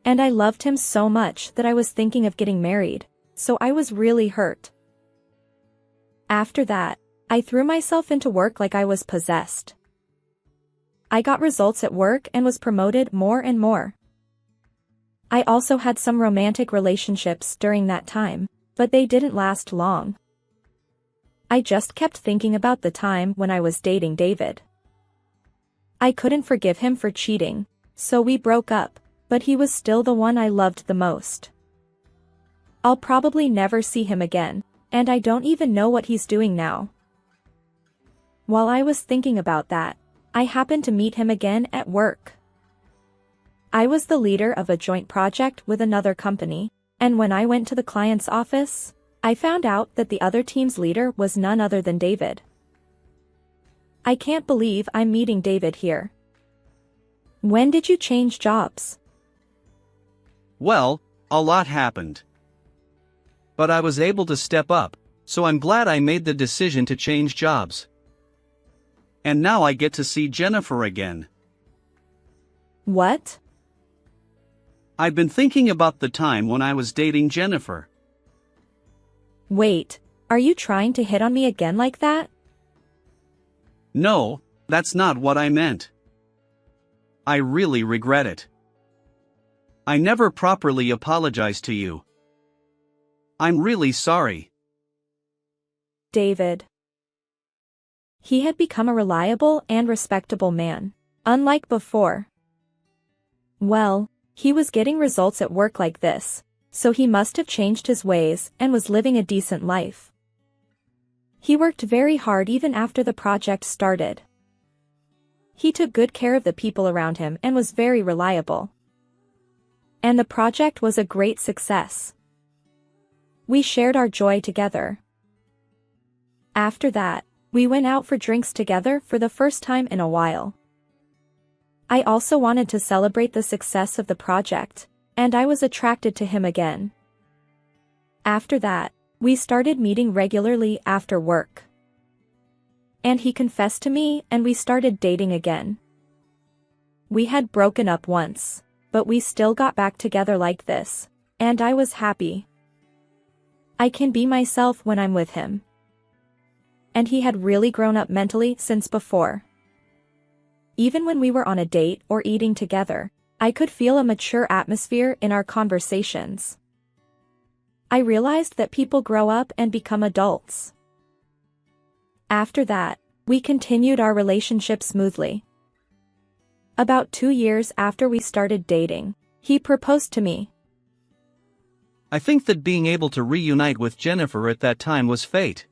and I loved him so much that I was thinking of getting married, so I was really hurt. After that, I threw myself into work like I was possessed. I got results at work and was promoted more and more. I also had some romantic relationships during that time, but they didn't last long. I just kept thinking about the time when I was dating David. I couldn't forgive him for cheating, so we broke up, but he was still the one I loved the most. I'll probably never see him again, and I don't even know what he's doing now. While I was thinking about that, I happened to meet him again at work. I was the leader of a joint project with another company, and when I went to the client's office, I found out that the other team's leader was none other than David. I can't believe I'm meeting David here. When did you change jobs? Well, a lot happened. But I was able to step up, so I'm glad I made the decision to change jobs. And now I get to see Jennifer again. What? I've been thinking about the time when I was dating Jennifer. Wait, are you trying to hit on me again like that? No, that's not what I meant. I really regret it. I never properly apologized to you. I'm really sorry. David. He had become a reliable and respectable man, unlike before. Well, he was getting results at work like this, so he must have changed his ways and was living a decent life. He worked very hard even after the project started. He took good care of the people around him and was very reliable. And the project was a great success. We shared our joy together. After that, we went out for drinks together for the first time in a while. I also wanted to celebrate the success of the project, and I was attracted to him again. After that, we started meeting regularly after work. And he confessed to me and we started dating again. We had broken up once, but we still got back together like this, and I was happy. I can be myself when I'm with him. And he had really grown up mentally since before. Even when we were on a date or eating together, I could feel a mature atmosphere in our conversations. I realized that people grow up and become adults. After that, we continued our relationship smoothly. About 2 years after we started dating, he proposed to me. I think that being able to reunite with Jennifer at that time was fate.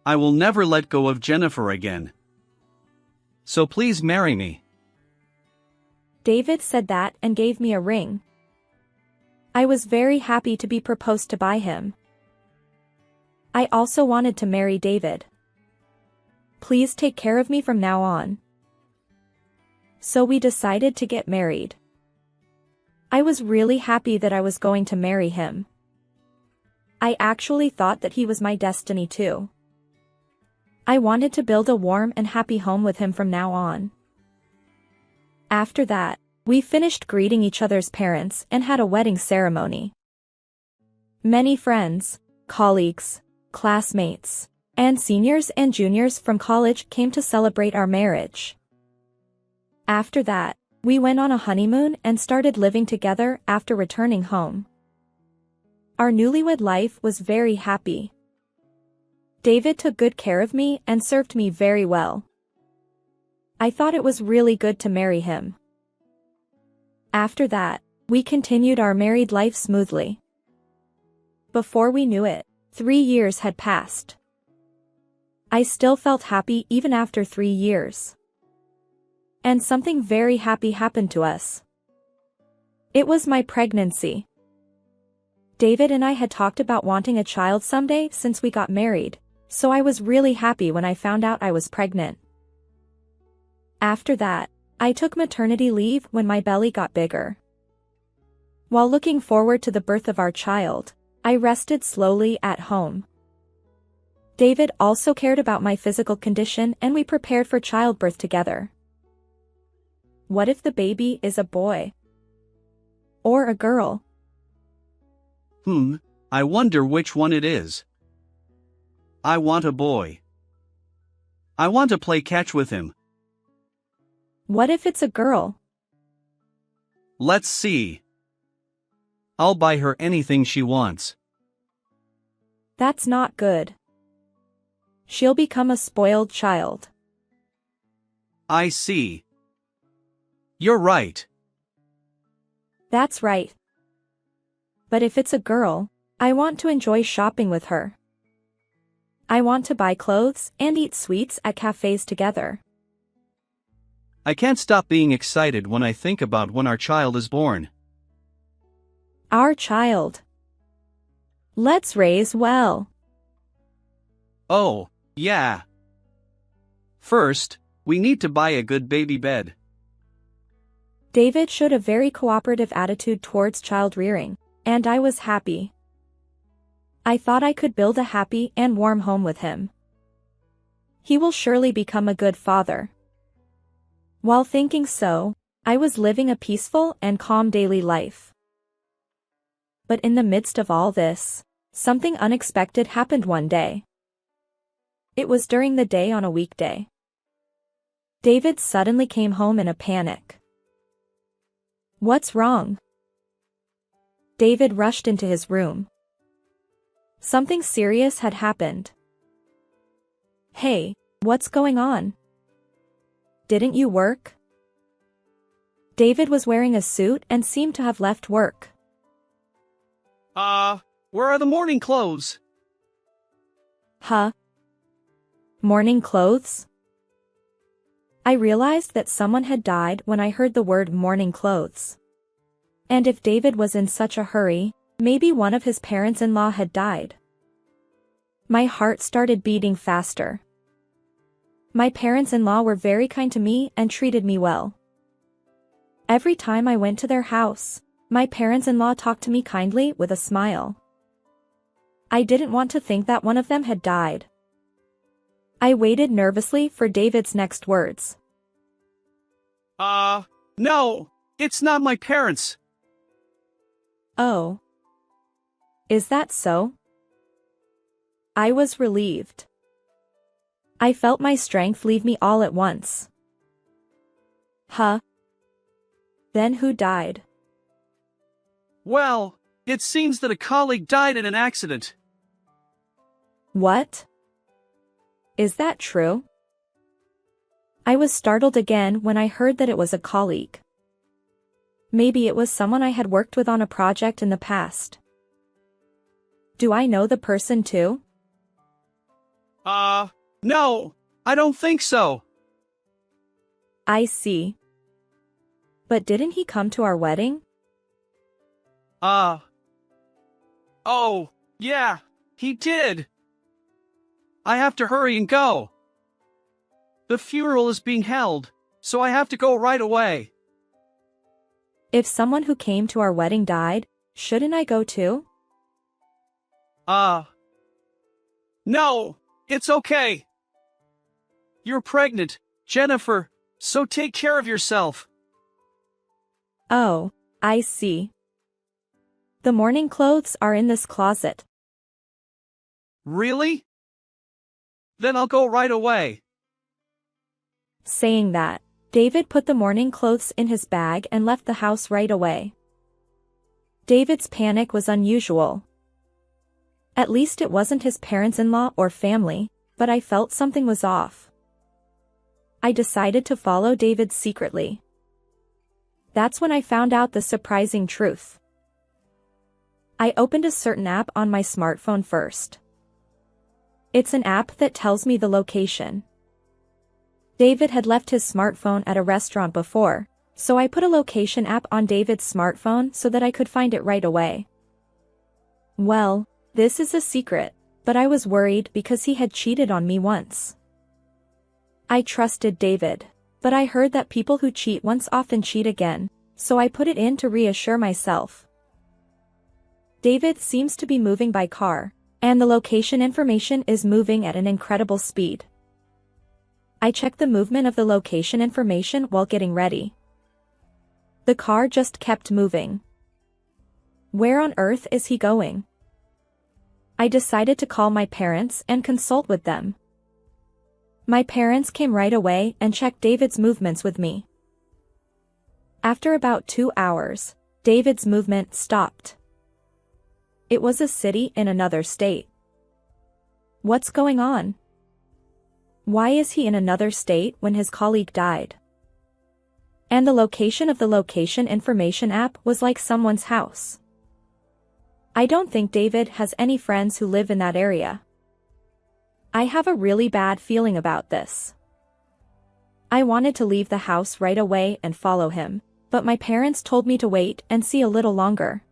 I will never let go of Jennifer again. So please marry me. David said that and gave me a ring. I was very happy to be proposed to by him. I also wanted to marry David. Please take care of me from now on. So we decided to get married. I was really happy that I was going to marry him. I actually thought that he was my destiny too. I wanted to build a warm and happy home with him from now on. After that, we finished greeting each other's parents and had a wedding ceremony. Many friends, colleagues, classmates, and seniors and juniors from college came to celebrate our marriage. After that, we went on a honeymoon and started living together after returning home. Our newlywed life was very happy. David took good care of me and served me very well. I thought it was really good to marry him. After that, we continued our married life smoothly. Before we knew it, 3 years had passed. I still felt happy even after 3 years. And something very happy happened to us. It was my pregnancy. David and I had talked about wanting a child someday since we got married, so I was really happy when I found out I was pregnant. After that, I took maternity leave when my belly got bigger. While looking forward to the birth of our child, I rested slowly at home. David also cared about my physical condition and we prepared for childbirth together. What if the baby is a boy? or a girl? I wonder which one it is. I want a boy. I want to play catch with him. What if it's a girl? Let's see. I'll buy her anything she wants. That's not good. She'll become a spoiled child. I see. You're right. That's right. But if it's a girl, I want to enjoy shopping with her. I want to buy clothes and eat sweets at cafes together. I can't stop being excited when I think about when our child is born. Our child. Let's raise well. Oh, yeah. First, we need to buy a good baby bed. David showed a very cooperative attitude towards child rearing, and I was happy. I thought I could build a happy and warm home with him. He will surely become a good father. While thinking so, I was living a peaceful and calm daily life. But in the midst of all this, something unexpected happened one day. It was during the day on a weekday. David suddenly came home in a panic. What's wrong? David rushed into his room. Something serious had happened. Hey, what's going on? Didn't you work? David was wearing a suit and seemed to have left work. Where are the morning clothes? Huh? Morning clothes? I realized that someone had died when I heard the word morning clothes. And if David was in such a hurry, maybe one of his parents-in-law had died. My heart started beating faster. My parents-in-law were very kind to me and treated me well. Every time I went to their house, my parents-in-law talked to me kindly with a smile. I didn't want to think that one of them had died. I waited nervously for David's next words. No, it's not my parents. Oh. Is that so? I was relieved. I felt my strength leave me all at once. Huh? Then who died? Well, it seems that a colleague died in an accident. What? Is that true? I was startled again when I heard that it was a colleague. Maybe it was someone I had worked with on a project in the past. Do I know the person too? No, I don't think so. I see. But didn't he come to our wedding? Oh, yeah, he did. I have to hurry and go. The funeral is being held, so I have to go right away. If someone who came to our wedding died, shouldn't I go too? No, it's okay. You're pregnant, Jennifer, so take care of yourself. Oh, I see. The morning clothes are in this closet. Really? Then I'll go right away. Saying that, David put the morning clothes in his bag and left the house right away. David's panic was unusual. At least it wasn't his parents-in-law or family, but I felt something was off. I decided to follow David secretly. That's when I found out the surprising truth. I opened a certain app on my smartphone first. It's an app that tells me the location. David had left his smartphone at a restaurant before, so I put a location app on David's smartphone so that I could find it right away. Well, this is a secret, but I was worried because he had cheated on me once. I trusted David, but I heard that people who cheat once often cheat again, so I put it in to reassure myself. David seems to be moving by car, and the location information is moving at an incredible speed. I checked the movement of the location information while getting ready. The car just kept moving. Where on earth is he going? I decided to call my parents and consult with them. My parents came right away and checked David's movements with me. After about 2 hours, David's movement stopped. It was a city in another state. What's going on? Why is he in another state when his colleague died? And the location of the location information app was like someone's house. I don't think David has any friends who live in that area. I have a really bad feeling about this. I wanted to leave the house right away and follow him, but my parents told me to wait and see a little longer.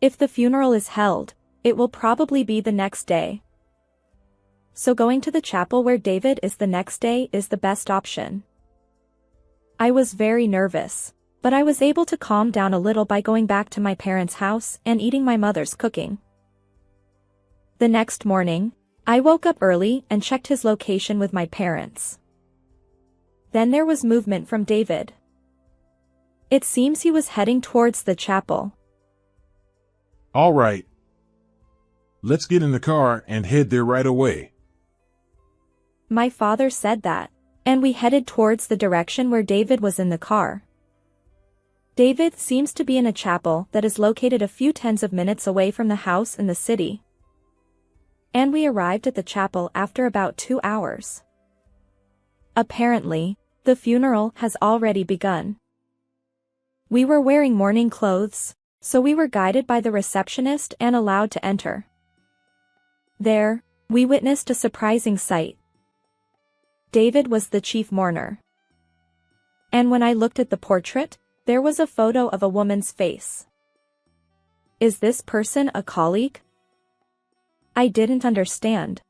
If the funeral is held, it will probably be the next day. So going to the chapel where David is the next day is the best option. I was very nervous, but I was able to calm down a little by going back to my parents' house and eating my mother's cooking. The next morning, I woke up early and checked his location with my parents. Then there was movement from David. It seems he was heading towards the chapel. All right. Let's get in the car and head there right away. My father said that, and we headed towards the direction where David was in the car. David seems to be in a chapel that is located a few tens of minutes away from the house in the city. And we arrived at the chapel after about 2 hours. Apparently, the funeral has already begun. We were wearing mourning clothes, so we were guided by the receptionist and allowed to enter. There, we witnessed a surprising sight. David was the chief mourner. And when I looked at the portrait, there was a photo of a woman's face. Is this person a colleague? I didn't understand.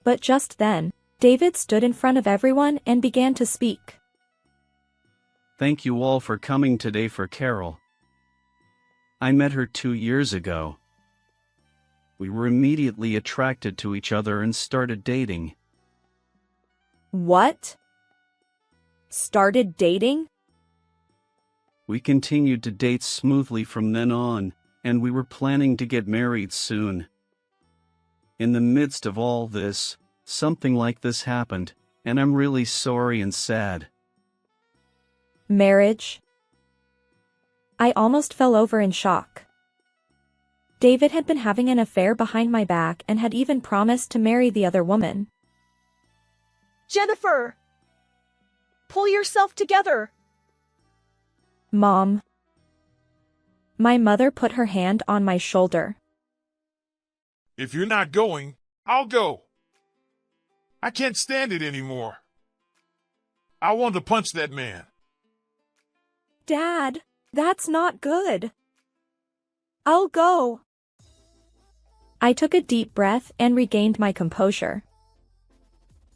But just then, David stood in front of everyone and began to speak. Thank you all for coming today for Carol. I met her 2 years ago. We were immediately attracted to each other and started dating. What? Started dating? We continued to date smoothly from then on, and we were planning to get married soon. In the midst of all this, something like this happened, and I'm really sorry and sad. Marriage? I almost fell over in shock. David had been having an affair behind my back and had even promised to marry the other woman. Jennifer! Pull yourself together! Mom. My mother put her hand on my shoulder. If you're not going, I'll go. I can't stand it anymore. I want to punch that man. Dad, that's not good. I'll go. I took a deep breath and regained my composure.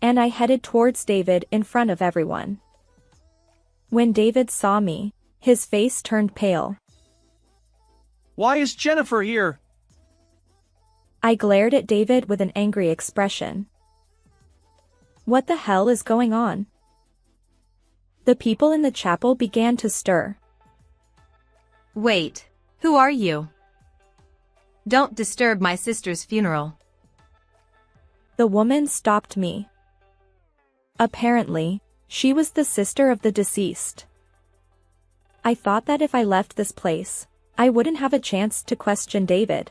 And I headed towards David in front of everyone. When David saw me, his face turned pale. Why is Jennifer here? I glared at David with an angry expression. What the hell is going on? The people in the chapel began to stir. Wait, who are you? Don't disturb my sister's funeral. The woman stopped me. Apparently, she was the sister of the deceased. I thought that if I left this place, I wouldn't have a chance to question David.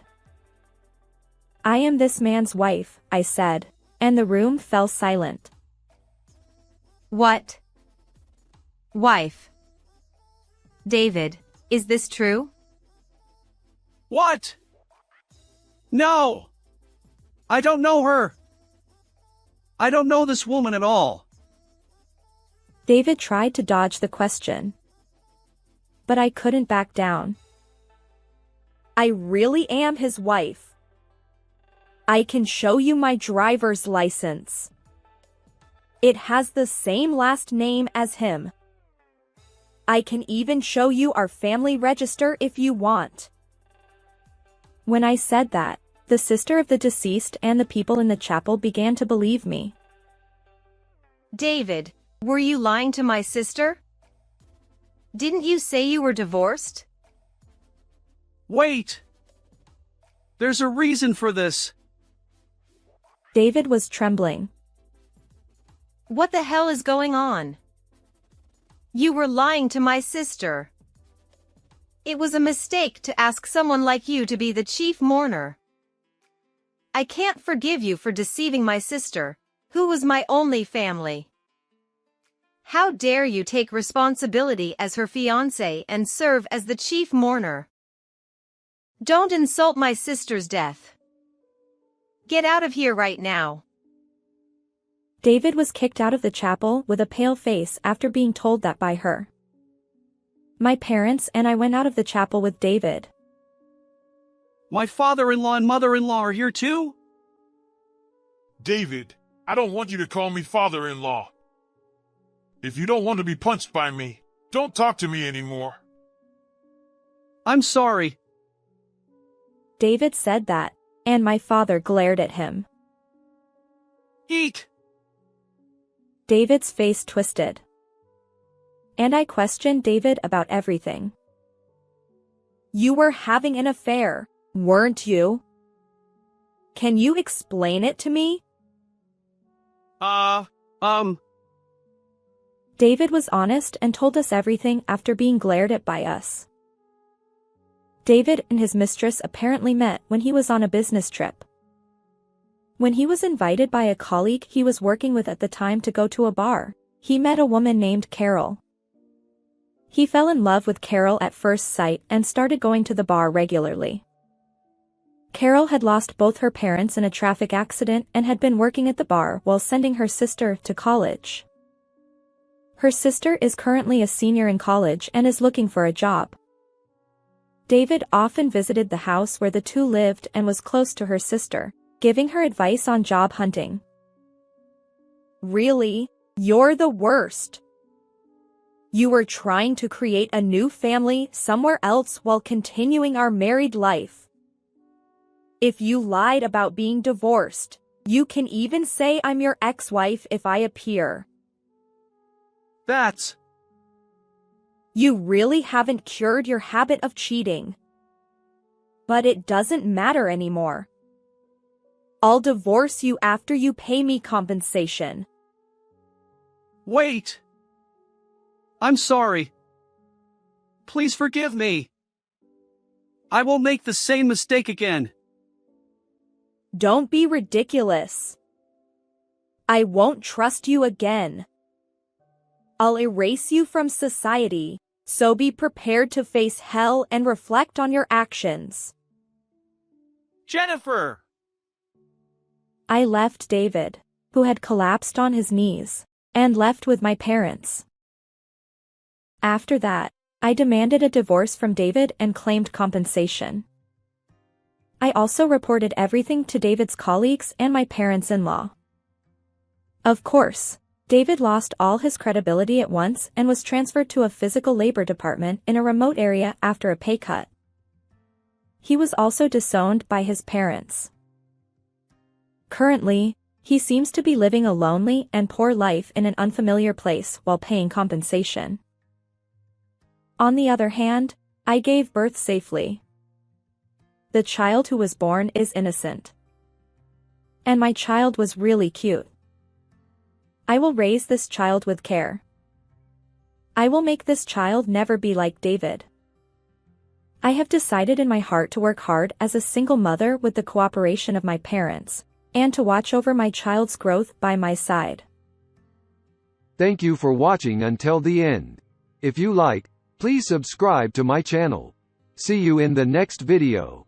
I am this man's wife, I said, and the room fell silent. What? Wife. David, is this true? What? No! I don't know her. I don't know this woman at all. David tried to dodge the question. But I couldn't back down. I really am his wife. I can show you my driver's license. It has the same last name as him. I can even show you our family register if you want. When I said that, the sister of the deceased and the people in the chapel began to believe me. David, were you lying to my sister? Didn't you say you were divorced? Wait! There's a reason for this. David was trembling. What the hell is going on? You were lying to my sister. It was a mistake to ask someone like you to be the chief mourner. I can't forgive you for deceiving my sister, who was my only family. How dare you take responsibility as her fiancé and serve as the chief mourner? Don't insult my sister's death. Get out of here right now. David was kicked out of the chapel with a pale face after being told that by her. My parents and I went out of the chapel with David. My father-in-law and mother-in-law are here too? David, I don't want you to call me father-in-law. If you don't want to be punched by me, don't talk to me anymore. I'm sorry. David said that, and my father glared at him. Eat! David's face twisted. And I questioned David about everything. You were having an affair, weren't you? Can you explain it to me? David was honest and told us everything after being glared at by us. David and his mistress apparently met when he was on a business trip. When he was invited by a colleague he was working with at the time to go to a bar, he met a woman named Carol. He fell in love with Carol at first sight and started going to the bar regularly. Carol had lost both her parents in a traffic accident and had been working at the bar while sending her sister to college. Her sister is currently a senior in college and is looking for a job. David often visited the house where the two lived and was close to her sister, giving her advice on job hunting. Really? You're the worst. You were trying to create a new family somewhere else while continuing our married life. If you lied about being divorced, you can even say I'm your ex-wife if I appear. That's... You really haven't cured your habit of cheating. But it doesn't matter anymore. I'll divorce you after you pay me compensation. Wait! I'm sorry. Please forgive me. I won't make the same mistake again. Don't be ridiculous. I won't trust you again. I'll erase you from society, so be prepared to face hell and reflect on your actions. Jennifer! I left David, who had collapsed on his knees, and left with my parents. After that, I demanded a divorce from David and claimed compensation. I also reported everything to David's colleagues and my parents-in-law. Of course, David lost all his credibility at once and was transferred to a physical labor department in a remote area after a pay cut. He was also disowned by his parents. Currently, he seems to be living a lonely and poor life in an unfamiliar place while paying compensation. On the other hand, I gave birth safely. The child who was born is innocent. And my child was really cute. I will raise this child with care. I will make this child never be like David. I have decided in my heart to work hard as a single mother with the cooperation of my parents, and to watch over my child's growth by my side. Thank you for watching until the end. If you like, please subscribe to my channel. See you in the next video.